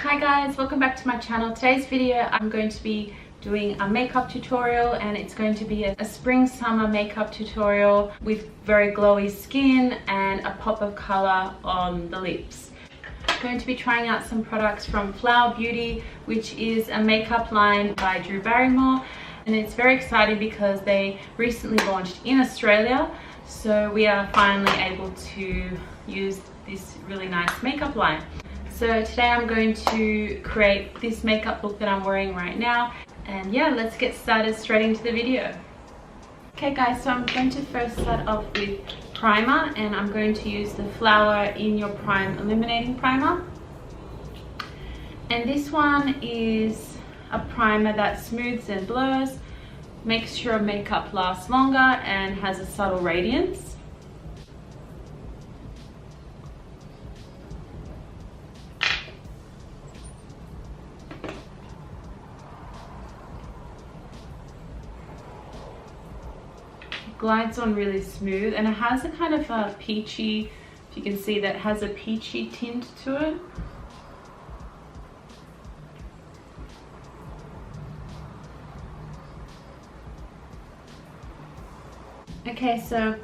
Hi guys, welcome back to my channel. Today's video I'm going to be doing a makeup tutorial, and it's going to be a spring summer makeup tutorial with very glowy skin and a pop of color on the lips. I'm going to be trying out some products from Flower Beauty, which is a makeup line by Drew Barrymore, and it's very exciting because they recently launched in Australia, so we are finally able to use this really nice makeup line. So today I'm going to create this makeup look that I'm wearing right now, and yeah, let's get started straight into the video. Okay guys, so I'm going to first start off with primer, and I'm going to use the Flower In Your Prime Illuminating Primer. And this one is a primer that smooths and blurs, makes your makeup last longer, and has a subtle radiance. Glides on really smooth, and it has a kind of a peachy, if you can see, that has a peachy tint to it. Okay, so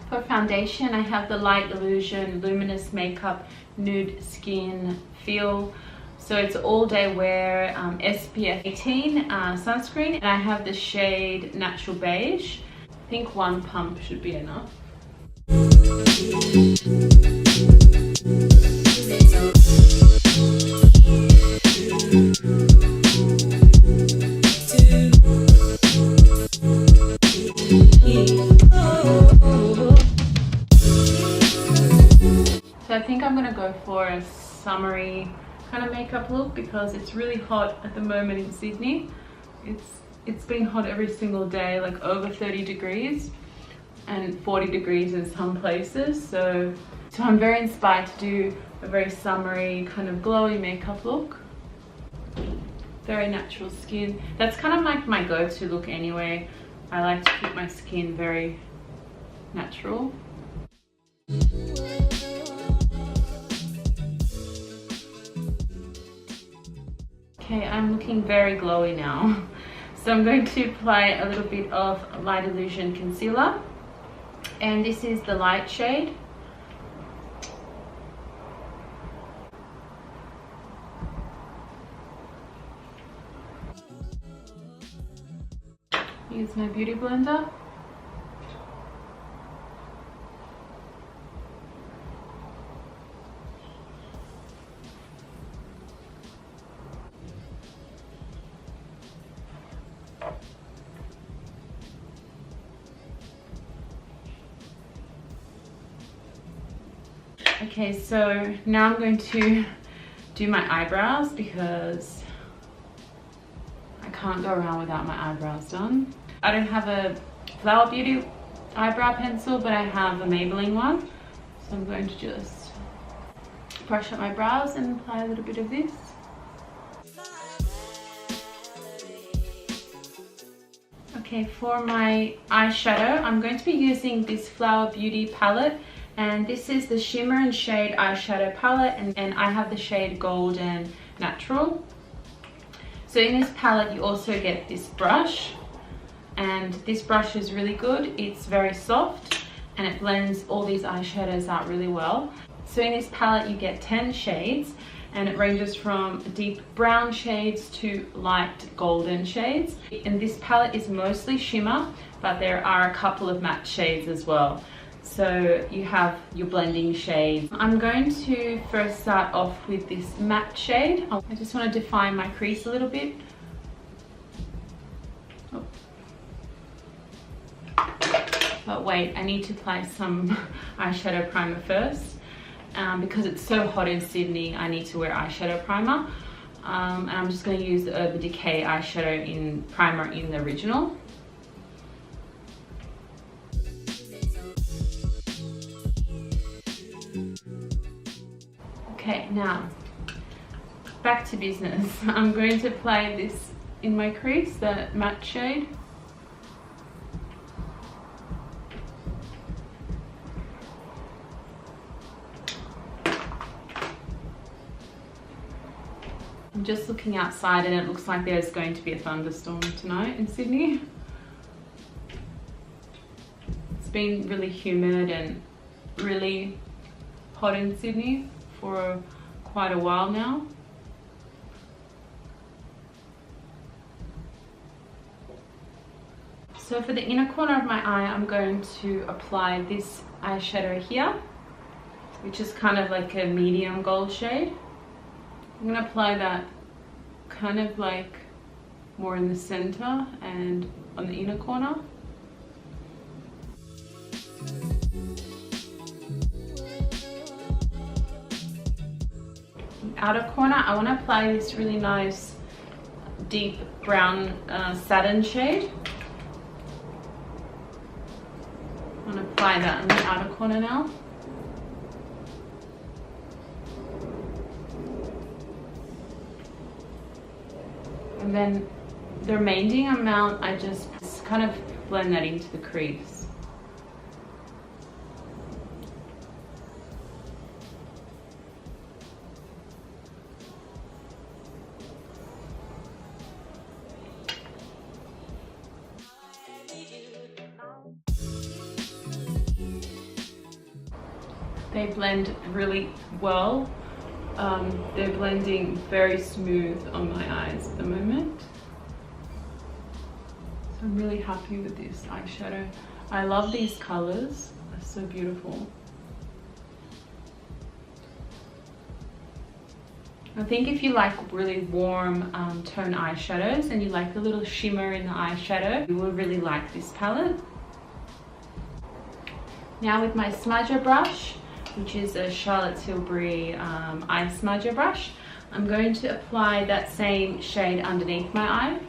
for foundation I have the Light Illusion Luminous Makeup Nude Skin Feel. So it's all day wear, SPF 18 sunscreen, and I have the shade Natural Beige. I think one pump should be enough. So I think I'm gonna go for a summery kind of makeup look because it's really hot at the moment in Sydney. It's been hot every single day, like over 30 degrees and 40 degrees in some places. So I'm very inspired to do a very summery kind of glowy makeup look. Very natural skin. That's kind of like my go-to look anyway. I like to keep my skin very natural. Okay, I'm looking very glowy now. So I'm going to apply a little bit of Light Illusion Concealer, and this is the light shade. Use my beauty blender. Okay, so now I'm going to do my eyebrows because I can't go around without my eyebrows done. I don't have a Flower Beauty eyebrow pencil, but I have a Maybelline one. So I'm going to just brush up my brows and apply a little bit of this. Okay, for my eyeshadow, I'm going to be using this Flower Beauty palette. And this is the Shimmer and Shade eyeshadow palette, and I have the shade Golden Natural. So in this palette you also get this brush, and this brush is really good. It's very soft and it blends all these eyeshadows out really well. So in this palette you get 10 shades, and it ranges from deep brown shades to light golden shades. And this palette is mostly shimmer, but there are a couple of matte shades as well. So you have your blending shades. I'm going to first start off with this matte shade. I just want to define my crease a little bit. Oh. But wait, I need to apply some eyeshadow primer first. Because it's so hot in Sydney, I need to wear eyeshadow primer. And I'm just going to use the Urban Decay eyeshadow primer in the original. Okay, now back to business. I'm going to apply this in my crease, the matte shade. I'm just looking outside and it looks like there's going to be a thunderstorm tonight in Sydney. It's been really humid and really hot in Sydney for quite a while now. So for the inner corner of my eye, I'm going to apply this eyeshadow here, which is kind of like a medium gold shade. I'm going to apply that kind of like more in the center and on the inner corner. Outer corner, I want to apply this really nice deep brown satin shade. I'm going to apply that on the outer corner now. And then the remaining amount, I just kind of blend that into the crease. They blend really well. They're blending very smooth on my eyes at the moment. So I'm really happy with this eyeshadow. I love these colors, they're so beautiful. I think if you like really warm tone eyeshadows and you like a little shimmer in the eyeshadow, you will really like this palette. Now with my smudger brush, which is a Charlotte Tilbury eye smudger brush, I'm going to apply that same shade underneath my eye.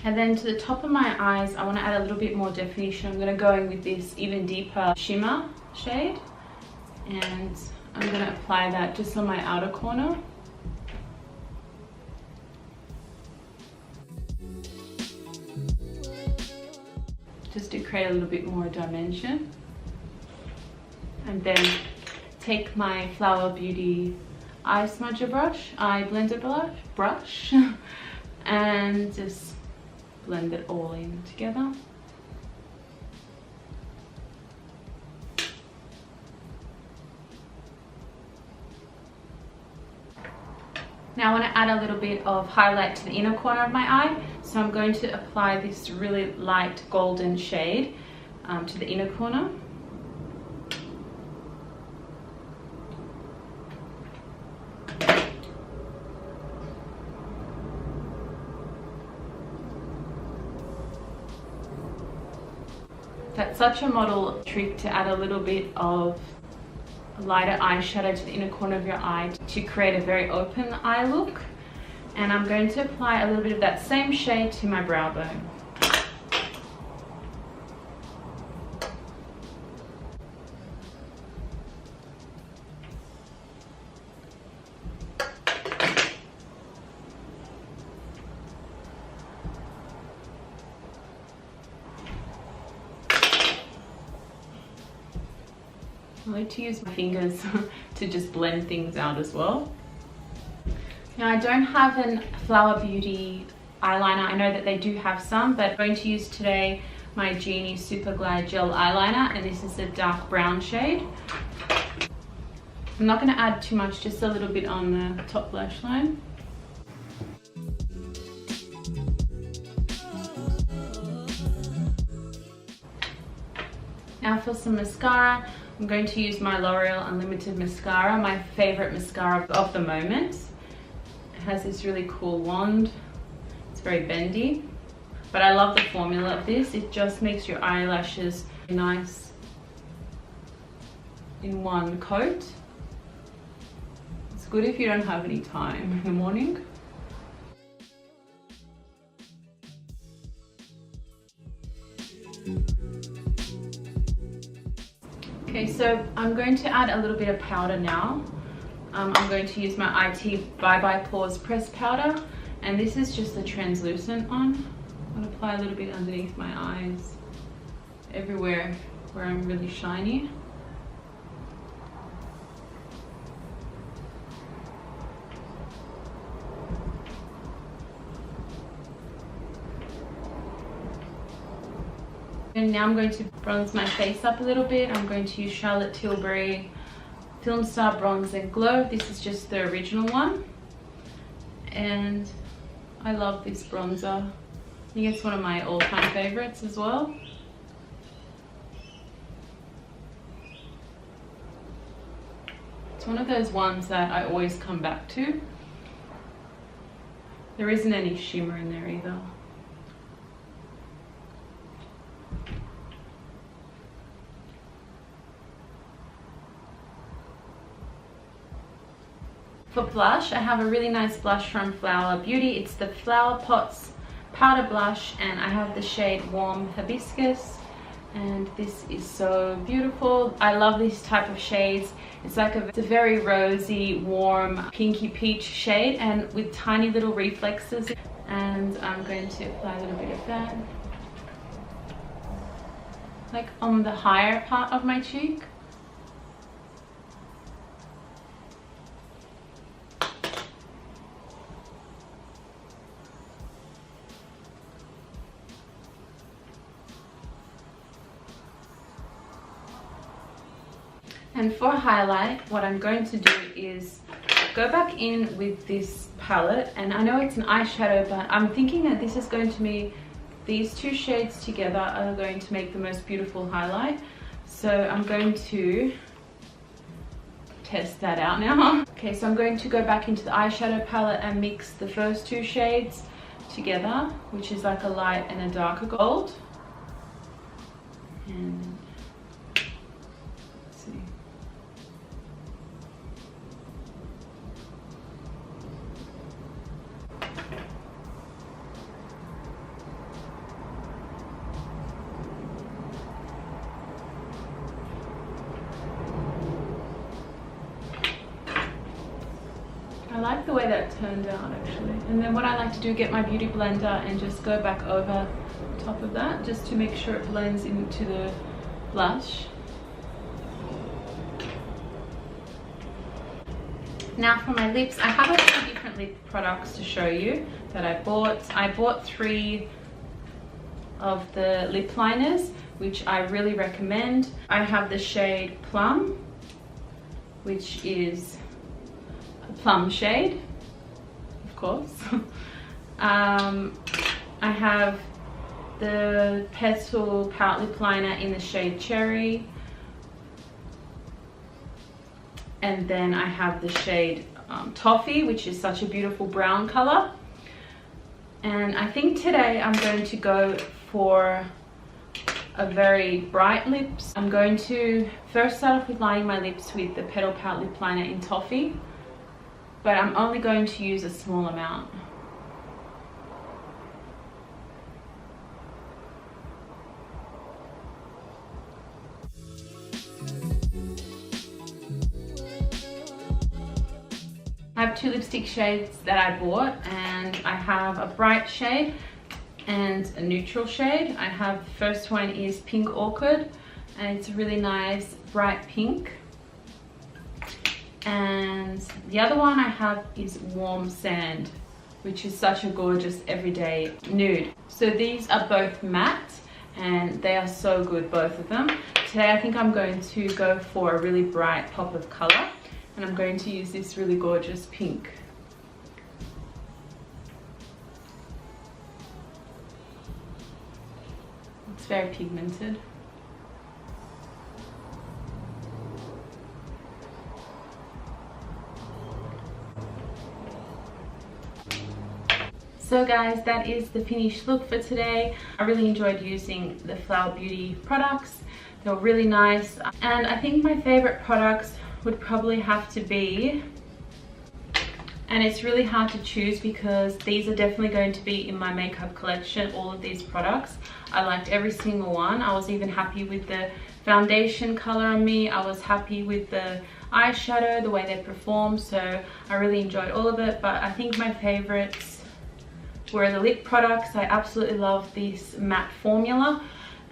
And then to the top of my eyes, I want to add a little bit more definition. I'm going to go in with this even deeper shimmer shade, and I'm going to apply that just on my outer corner. Just to create a little bit more dimension. And then take my Flower Beauty eye smudger brush, eye blender brush, and just blend it all in together. Now I want to add a little bit of highlight to the inner corner of my eye, so I'm going to apply this really light golden shade to the inner corner. That's such a model trick to add a little bit of lighter eyeshadow to the inner corner of your eye to create a very open eye look. And I'm going to apply a little bit of that same shade to my brow bone. I like to use my fingers to just blend things out as well. Now I don't have a Flower Beauty eyeliner. I know that they do have some, but I'm going to use today my Genie Super Glide Gel Eyeliner, and this is a dark brown shade. I'm not going to add too much, just a little bit on the top lash line. Now for some mascara, I'm going to use my L'Oreal Unlimited Mascara, my favorite mascara of the moment. It has this really cool wand. It's very bendy, but I love the formula of this. It just makes your eyelashes nice in one coat. It's good if you don't have any time in the morning. Okay, so I'm going to add a little bit of powder now. I'm going to use my IT Bye Bye Pores Press Powder, And this is just the translucent one. I'll apply a little bit underneath my eyes, everywhere where I'm really shiny. And now I'm going to bronze my face up a little bit. I'm going to use Charlotte Tilbury Film Star Bronze and Glow. This is just the original one. And I love this bronzer. I think it's one of my all-time favorites as well. It's one of those ones that I always come back to. There isn't any shimmer in there either. For blush, I have a really nice blush from Flower Beauty. It's the Flower Pots powder blush, and I have the shade Warm Hibiscus, and this is so beautiful. I love this type of shades. It's like it's a very rosy, warm, pinky peach shade, and with tiny little reflexes. And I'm going to apply a little bit of that, like on the higher part of my cheek. And for highlight, what I'm going to do is go back in with this palette, and I know it's an eyeshadow, but I'm thinking that this is going to be, these two shades together are going to make the most beautiful highlight. So I'm going to test that out now. Okay, so I'm going to go back into the eyeshadow palette and mix the first two shades together, which is like a light and a darker gold. And let's see. I like the way that turned out actually. And then what I like to do, get my beauty blender and just go back over top of that just to make sure it blends into the blush. Now for my lips, I have a few different lip products to show you that I bought. I bought 3 of the lip liners, which I really recommend. I have the shade Plum, which is a plum shade, of course. I have the PETAL Pout Lip Liner in the shade Cherry. And then I have the shade Toffee, which is such a beautiful brown color. And I think today I'm going to go for a very bright lips. I'm going to first start off with lining my lips with the PETAL Pout Lip Liner in Toffee, but I'm only going to use a small amount. I have 2 lipstick shades that I bought, and I have a bright shade and a neutral shade. I have, the first one is Pink Orchid, and it's a really nice bright pink. And the other one I have is Warm Sand, which is such a gorgeous everyday nude. So these are both matte, and they are so good, both of them. Today I think I'm going to go for a really bright pop of color, and I'm going to use this really gorgeous pink. It's very pigmented. So guys, that is the finished look for today. I really enjoyed using the Flower Beauty products. They were really nice. And I think my favorite products would probably have to be, and it's really hard to choose because these are definitely going to be in my makeup collection, all of these products. I liked every single one. I was even happy with the foundation color on me. I was happy with the eyeshadow, the way they perform. So I really enjoyed all of it, but I think my favorites were the lip products. I absolutely love this matte formula,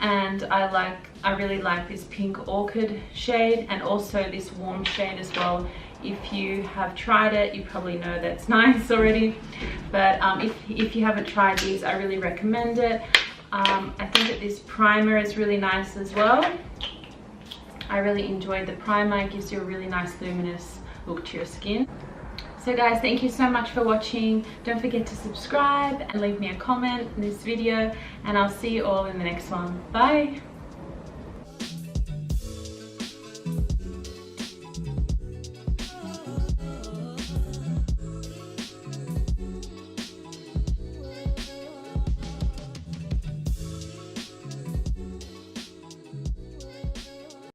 and I really like this pink orchid shade, and also this warm shade as well. If you have tried it, you probably know that's nice already, but if you haven't tried these, I really recommend it. I think that this primer is really nice as well. I really enjoyed the primer. It gives you a really nice luminous look to your skin. So guys, thank you so much for watching. Don't forget to subscribe and leave me a comment in this video, and I'll see you all in the next one. Bye!